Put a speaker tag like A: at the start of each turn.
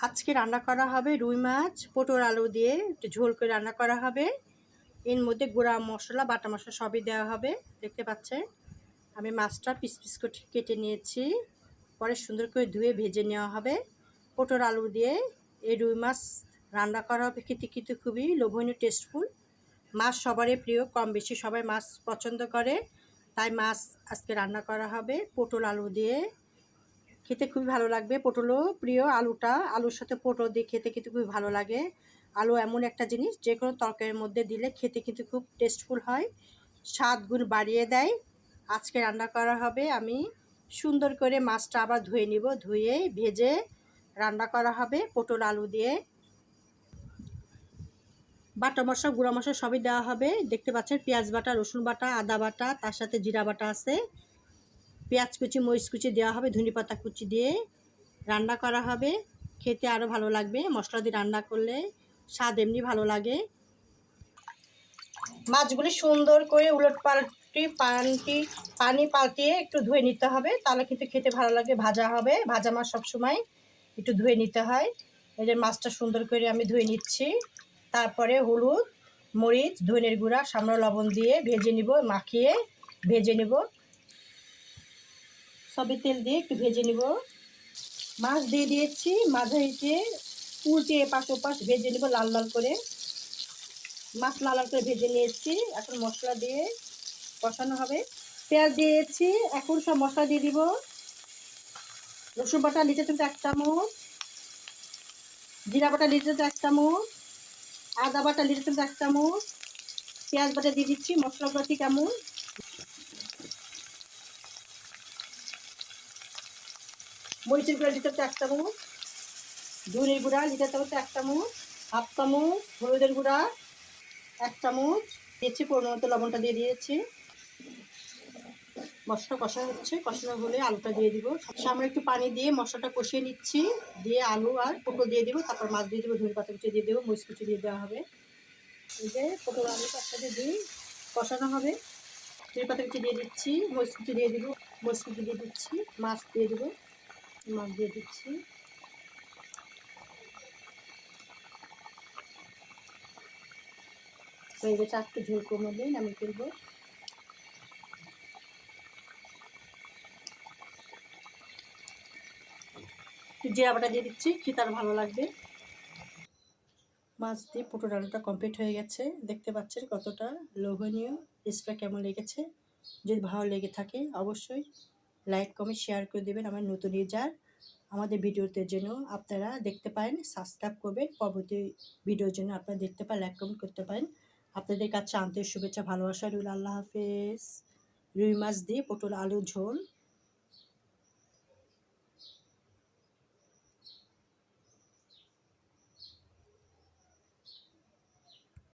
A: আজকে রান্না করা হবে রুই মাছ পটল আলু দিয়ে একটু ঝোল করে রান্না করা হবে। এর মধ্যে গুঁড়া মশলা বাটা মশলা সবই দেওয়া হবে। দেখতে পাচ্ছেন আমি মাছটা পিস পিস করে কেটে নিয়েছি, পরে সুন্দর করে ধুয়ে ভেজে নেওয়া হবে। পটল আলু দিয়ে এই রুই মাছ রান্না করা হবে, খেতে কিন্তু খুবই লোভনীয় টেস্টফুল। মাছ সবারই প্রিয়, কম বেশি সবাই মাছ পছন্দ করে, তাই মাছ আজকে রান্না করা হবে পটল আলু দিয়ে। খেতে খুবই ভালো লাগবে, পটলও প্রিয়, আলুর সাথে পটল দিয়ে খেতে কিন্তু খুবই ভালো লাগে। আলু এমন একটা জিনিস যে কোনো তরকারির মধ্যে দিলে খেতে কিন্তু খুব টেস্টফুল হয়, স্বাদ গুণ বাড়িয়ে দেয়। আজকে রান্না করা হবে, আমি সুন্দর করে মাছটা আবার ধুয়ে নিব, ধুয়ে ভেজে রান্না করা হবে পটল আলু দিয়ে। বাটা মশলা গুঁড়া মশলা সবই দেওয়া হবে। দেখতে পাচ্ছেন পেঁয়াজ বাটা, রসুন বাটা, আদা বাটা, তার সাথে জিরা বাটা আছে, পেঁয়াজ কুচি মরিচ কুচি দেওয়া হবে, ধনেপাতা কুচি দিয়ে রান্না করা হবে। খেতে আরও ভালো লাগবে, মশলা দিয়ে রান্না করলে স্বাদ এমনি ভালো লাগে। মাছগুলি সুন্দর করে উলট পাল্টি পানি পাল্টিয়ে একটু ধুয়ে নিতে হবে, তাহলে কিন্তু খেতে ভালো লাগবে। ভাজা হবে, ভাজা মাছ সবসময় একটু ধুয়ে নিতে হয়। এই যে মাছটা সুন্দর করে আমি ধুয়ে নিচ্ছি, তারপরে হলুদ মরিচ ধনের গুঁড়া সামান্য লবণ দিয়ে ভেজে নিব, মাখিয়ে ভেজে নেব। সবই তেল দিয়ে একটু ভেজে নিব। মাছ দিয়ে দিয়েছি, মাঝে উল্টে এপাশ ওপাশ ভেজে নেব লাল লাল করে। মাছ লাল লাল করে ভেজে নিয়েছি, এখন মশলা দিয়ে কষানো হবে। পেঁয়াজ দিয়েছি, এখন সব মশলা দিয়ে দিব। রসুন বাটা লিটার চামচ 1 চামচ, জিরা বাটা লিটার চামচ 1 চামচ, আদা বাটা লিটার চামচ 1 চামচ, পেঁয়াজ বাটা দিয়ে দিচ্ছি। মশলাগুলো ঠিক কেমন, মরিচের গুঁড়া লিটার চামচ 1 চামচ, ধনের গুঁড়া লিটার চামচ 1 চামচ, 1/2 চামচ হলুদের গুঁড়া 1 চামচ দিয়েছি, পরিমাণ মতো লবণটা দিয়ে দিয়েছি। মশলা কষানো হচ্ছে, কষানো হলে আলুটা দিয়ে দিব। সামনে একটু পানি দিয়ে মশলাটা কষিয়ে নিচ্ছি, দিয়ে আলু আর পটল দিয়ে দিব, তারপর মাছ দিয়ে দেবো, ধনে পাতা কুচি দিয়ে দেবো, মরিচ কুচি দিয়ে দেওয়া হবে। এই যে পটল আলুটা একসাথে দিয়ে কষানো হবে। ধনে পাতা কুচি দিয়ে দিচ্ছি, মরিচ কুচি দিয়ে দিব, মরিচ কুচি দিয়ে দিচ্ছি, মাছ দিয়ে দেবো, মাছ দিয়ে দিচ্ছি। হয়ে গেছে, একটু ঝোল কমলে নামিয়ে ফেলবো। একটু জিরা বাটা দিয়ে দিচ্ছি, খেতে আরও ভালো লাগবে। মাছ দিয়ে পটল আলুটা কমপ্লিট হয়ে গেছে। দেখতে পাচ্ছেন কতটা লোভনীয়, টেস্টটা কেমন লেগেছে। যদি ভালো লেগে থাকে অবশ্যই লাইক কমেন্ট শেয়ার করে দেবেন। আমার নতুন ইউজার আমাদের ভিডিওতে যেন আপনারা দেখতে পারেন, সাবস্ক্রাইব করবেন, পরবর্তী ভিডিওর জন্য আপনারা দেখতে পারেন, লাইক কমেন্ট করতে পারেন। আপনাদের কাছে আন্তরিক শুভেচ্ছা ভালোবাসা রইল। আল্লাহ হাফেজ। রুই মাছ দিয়ে পটল আলু ঝোল।